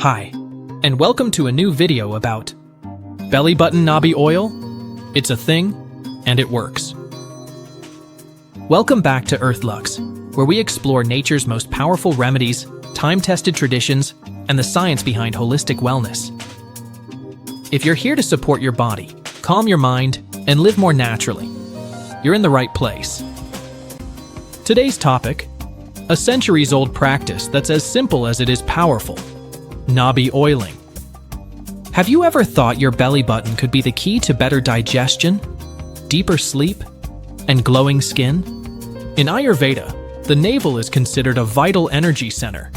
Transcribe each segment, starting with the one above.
Hi, and welcome to a new video about belly button Nabhi oil. It's a thing, and it works. Welcome back to Earthlux, where we explore nature's most powerful remedies, time-tested traditions, and the science behind holistic wellness. If you're here to support your body, calm your mind, and live more naturally, you're in the right place. Today's topic: a centuries-old practice that's as simple as it is powerful. Nabhi oiling. Have you ever thought your belly button could be the key to better digestion, deeper sleep, and glowing skin? In Ayurveda, the navel is considered a vital energy center,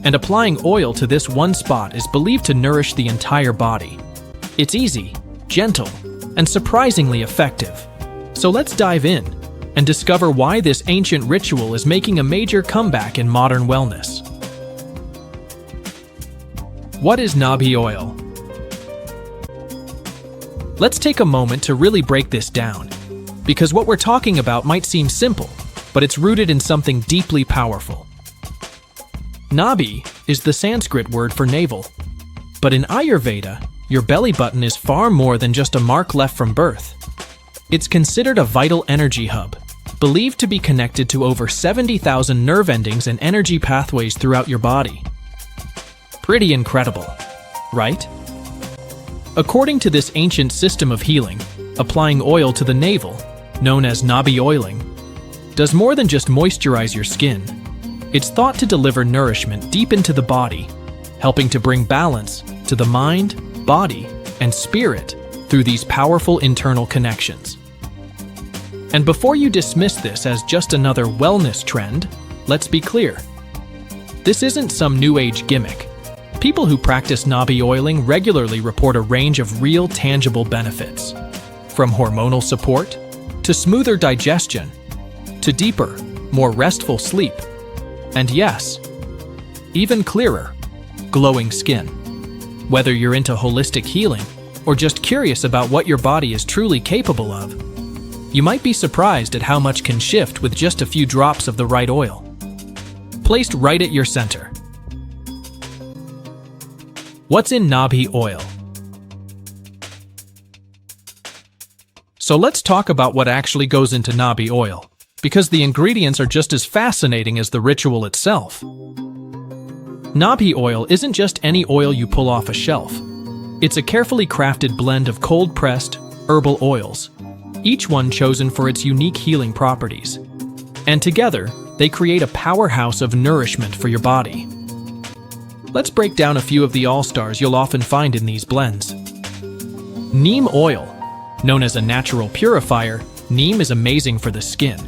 and applying oil to this one spot is believed to nourish the entire body. It's easy, gentle, and surprisingly effective. So let's dive in and discover why this ancient ritual is making a major comeback in modern wellness. What is Nabhi oil? Let's take a moment to really break this down, because what we're talking about might seem simple, but it's rooted in something deeply powerful. Nabhi is the Sanskrit word for navel, but in Ayurveda, your belly button is far more than just a mark left from birth. It's considered a vital energy hub, believed to be connected to over 70,000 nerve endings and energy pathways throughout your body. Pretty incredible, right? According to this ancient system of healing, applying oil to the navel, known as Nabhi oiling, does more than just moisturize your skin. It's thought to deliver nourishment deep into the body, helping to bring balance to the mind, body, and spirit through these powerful internal connections. And before you dismiss this as just another wellness trend, let's be clear. This isn't some new age gimmick. People who practice Nabhi oiling regularly report a range of real, tangible benefits, from hormonal support to smoother digestion to deeper, more restful sleep, and yes, even clearer, glowing skin. Whether you're into holistic healing or just curious about what your body is truly capable of, you might be surprised at how much can shift with just a few drops of the right oil, placed right at your center. What's in Nabhi oil? So let's talk about what actually goes into Nabhi oil, because the ingredients are just as fascinating as the ritual itself. Nabhi oil isn't just any oil you pull off a shelf. It's a carefully crafted blend of cold-pressed, herbal oils, each one chosen for its unique healing properties. And together, they create a powerhouse of nourishment for your body. Let's break down a few of the all-stars you'll often find in these blends. Neem oil. Known as a natural purifier, neem is amazing for the skin.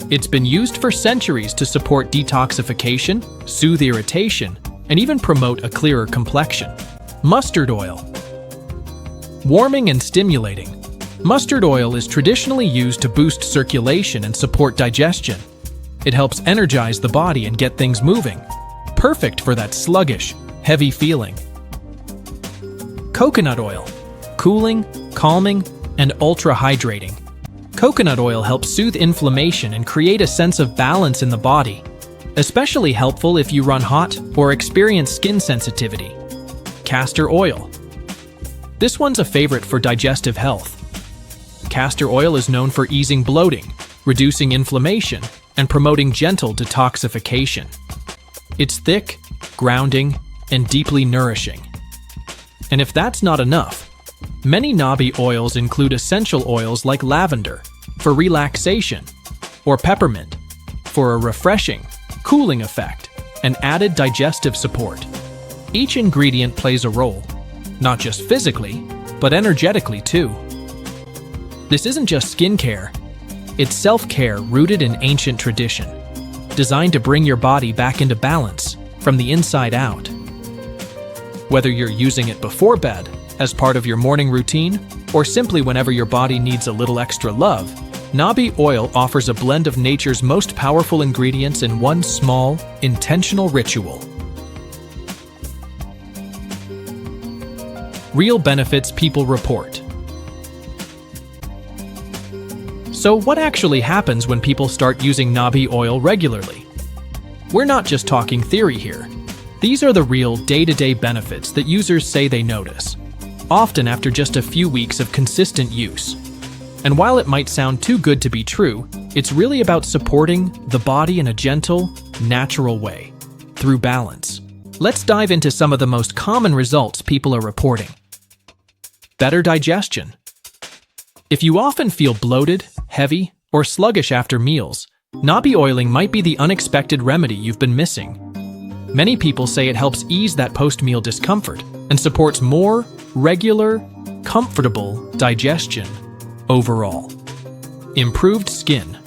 It's been used for centuries to support detoxification, soothe irritation, and even promote a clearer complexion. Mustard oil. Warming and stimulating. Mustard oil is traditionally used to boost circulation and support digestion. It helps energize the body and get things moving. Perfect for that sluggish, heavy feeling. Coconut oil. Cooling, calming, and ultra-hydrating. Coconut oil helps soothe inflammation and create a sense of balance in the body, especially helpful if you run hot or experience skin sensitivity. Castor oil. This one's a favorite for digestive health. Castor oil is known for easing bloating, reducing inflammation, and promoting gentle detoxification. It's thick, grounding, and deeply nourishing. And if that's not enough, many Nabhi oils include essential oils like lavender for relaxation, or peppermint for a refreshing, cooling effect and added digestive support. Each ingredient plays a role, not just physically, but energetically too. This isn't just skincare, it's self-care rooted in ancient tradition, designed to bring your body back into balance from the inside out. Whether you're using it before bed, as part of your morning routine, or simply whenever your body needs a little extra love, Nabhi oil offers a blend of nature's most powerful ingredients in one small, intentional ritual. Real benefits people report. So what actually happens when people start using Nabhi oil regularly? We're not just talking theory here. These are the real day-to-day benefits that users say they notice, often after just a few weeks of consistent use. And while it might sound too good to be true, it's really about supporting the body in a gentle, natural way, through balance. Let's dive into some of the most common results people are reporting. Better digestion. If you often feel bloated, heavy, or sluggish after meals, Nabhi oiling might be the unexpected remedy you've been missing. Many people say it helps ease that post-meal discomfort and supports more regular, comfortable digestion overall. Improved skin.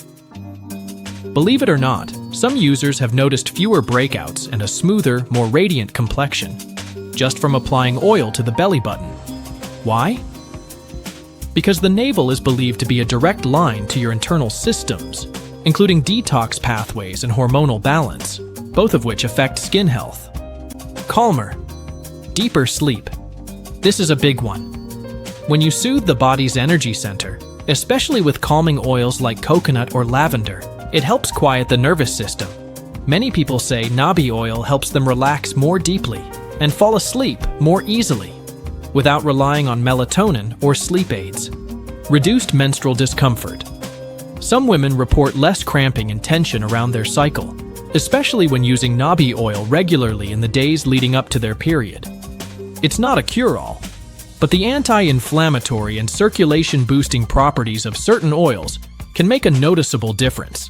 Believe it or not, some users have noticed fewer breakouts and a smoother, more radiant complexion just from applying oil to the belly button. Why? Because the navel is believed to be a direct line to your internal systems, including detox pathways and hormonal balance, both of which affect skin health. Calmer. Deeper sleep. This is a big one. When you soothe the body's energy center, especially with calming oils like coconut or lavender, it helps quiet the nervous system. Many people say Nabhi oil helps them relax more deeply and fall asleep more easily, without relying on melatonin or sleep aids. Reduced menstrual discomfort. Some women report less cramping and tension around their cycle, especially when using Nabhi oil regularly in the days leading up to their period. It's not a cure-all, but the anti-inflammatory and circulation-boosting properties of certain oils can make a noticeable difference.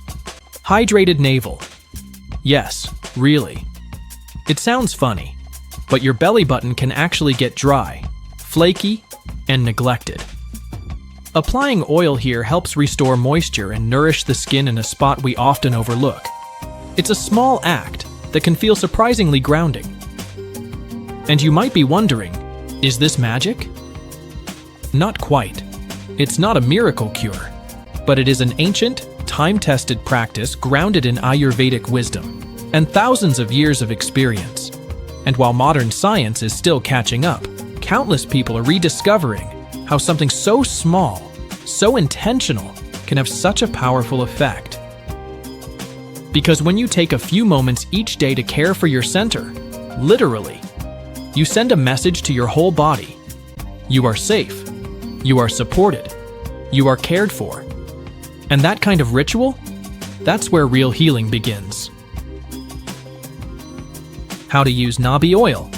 Hydrated navel. Yes, really. It sounds funny, but your belly button can actually get dry, flaky, and neglected. Applying oil here helps restore moisture and nourish the skin in a spot we often overlook. It's a small act that can feel surprisingly grounding. And you might be wondering, is this magic? Not quite. It's not a miracle cure, but it is an ancient, time-tested practice grounded in Ayurvedic wisdom and thousands of years of experience. And while modern science is still catching up, countless people are rediscovering how something so small, so intentional, can have such a powerful effect. Because when you take a few moments each day to care for your center, literally, you send a message to your whole body. You are safe. You are supported. You are cared for. And that kind of ritual, that's where real healing begins. How to use Nabhi oil.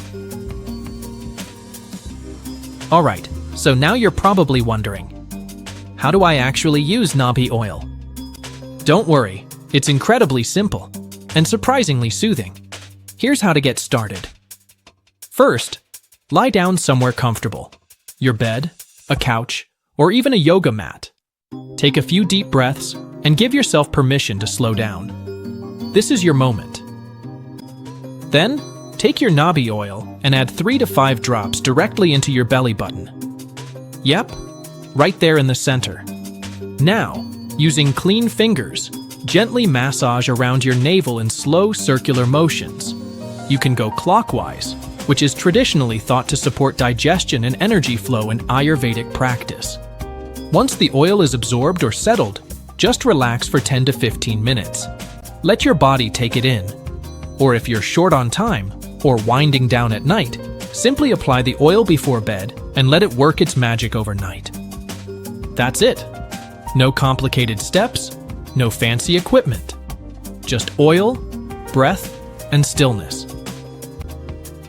Alright, so now you're probably wondering, how do I actually use Nabhi oil? Don't worry, it's incredibly simple and surprisingly soothing. Here's how to get started. First, lie down somewhere comfortable. Your bed, a couch, or even a yoga mat. Take a few deep breaths and give yourself permission to slow down. This is your moment. Then, take your Nabhi oil and add 3 to 5 drops directly into your belly button. Yep, right there in the center. Now, using clean fingers, gently massage around your navel in slow circular motions. You can go clockwise, which is traditionally thought to support digestion and energy flow in Ayurvedic practice. Once the oil is absorbed or settled, just relax for 10 to 15 minutes. Let your body take it in. Or if you're short on time or winding down at night, simply apply the oil before bed and let it work its magic overnight. That's it. No complicated steps, no fancy equipment. Just oil, breath, and stillness.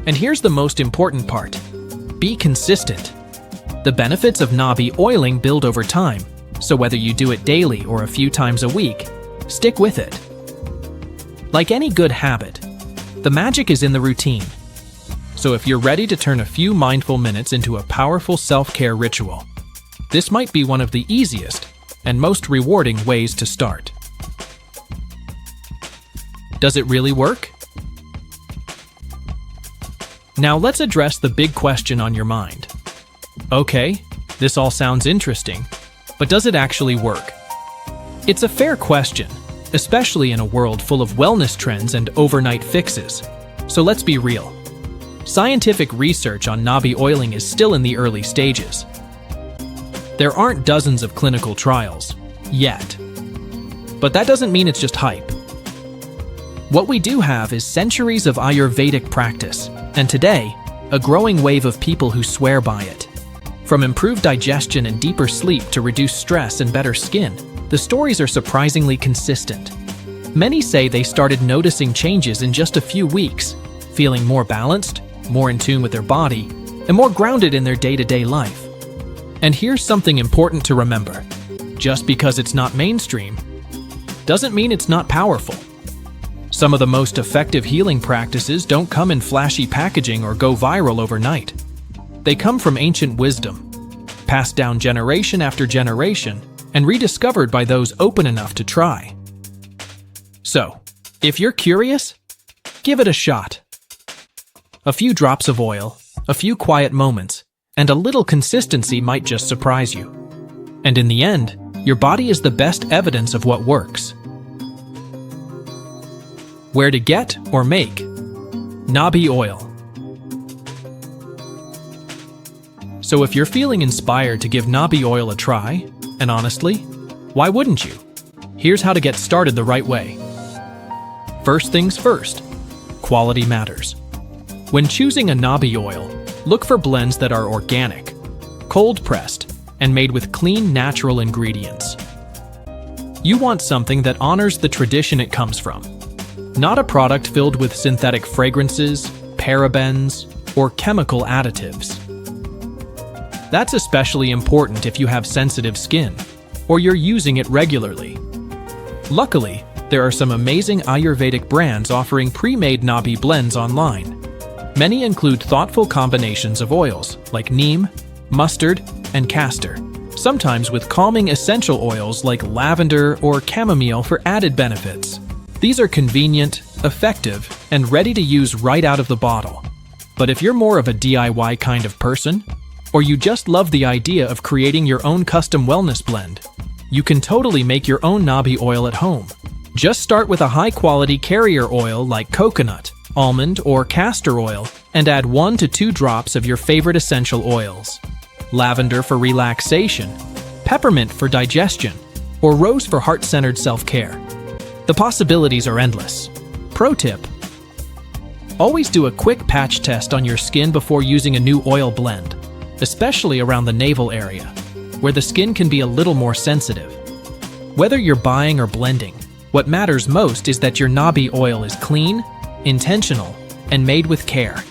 And here's the most important part. Be consistent. The benefits of Nabhi oiling build over time, so whether you do it daily or a few times a week, stick with it. Like any good habit, the magic is in the routine. So if you're ready to turn a few mindful minutes into a powerful self-care ritual, this might be one of the easiest and most rewarding ways to start. Does it really work? Now let's address the big question on your mind. Okay, this all sounds interesting, but does it actually work? It's a fair question, especially in a world full of wellness trends and overnight fixes. So let's be real. Scientific research on Nabhi oiling is still in the early stages. There aren't dozens of clinical trials, yet. But that doesn't mean it's just hype. What we do have is centuries of Ayurvedic practice, and today, a growing wave of people who swear by it. From improved digestion and deeper sleep to reduce stress and better skin, the stories are surprisingly consistent. Many say they started noticing changes in just a few weeks, feeling more balanced, more in tune with their body, and more grounded in their day-to-day life. And here's something important to remember. Just because it's not mainstream, doesn't mean it's not powerful. Some of the most effective healing practices don't come in flashy packaging or go viral overnight. They come from ancient wisdom, passed down generation after generation, and rediscovered by those open enough to try. So, if you're curious, give it a shot. A few drops of oil, a few quiet moments, and a little consistency might just surprise you. And in the end, your body is the best evidence of what works. Where to get or make Nabhi Oil. So if you're feeling inspired to give Nabhi Oil a try, and honestly, why wouldn't you? Here's how to get started the right way. First things first, quality matters. When choosing a Nabhi Oil, look for blends that are organic, cold-pressed, and made with clean, natural ingredients. You want something that honors the tradition it comes from, not a product filled with synthetic fragrances, parabens, or chemical additives. That's especially important if you have sensitive skin, or you're using it regularly. Luckily, there are some amazing Ayurvedic brands offering pre-made Nabhi blends online. Many include thoughtful combinations of oils like neem, mustard, and castor, sometimes with calming essential oils like lavender or chamomile for added benefits. These are convenient, effective, and ready to use right out of the bottle. But if you're more of a DIY kind of person, or you just love the idea of creating your own custom wellness blend, you can totally make your own Nabhi oil at home. Just start with a high-quality carrier oil like coconut, almond, or castor oil, and add 1 to 2 drops of your favorite essential oils. Lavender for relaxation, peppermint for digestion, or rose for heart-centered self-care. The possibilities are endless. Pro tip: always do a quick patch test on your skin before using a new oil blend, especially around the navel area, where the skin can be a little more sensitive. Whether you're buying or blending, what matters most is that your Nabhi oil is clean, intentional, and made with care.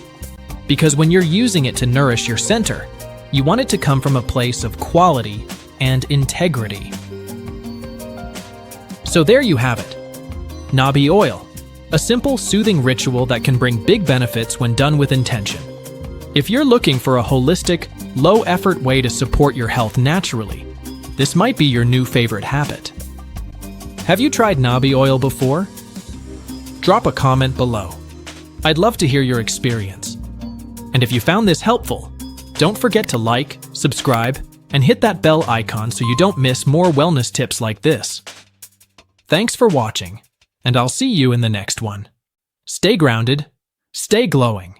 Because when you're using it to nourish your center, you want it to come from a place of quality and integrity. So there you have it. Nabhi Oil, a simple, soothing ritual that can bring big benefits when done with intention. If you're looking for a holistic, low-effort way to support your health naturally, this might be your new favorite habit. Have you tried Nabhi Oil before? Drop a comment below. I'd love to hear your experience. And if you found this helpful, don't forget to like, subscribe, and hit that bell icon so you don't miss more wellness tips like this. Thanks for watching, and I'll see you in the next one. Stay grounded, stay glowing.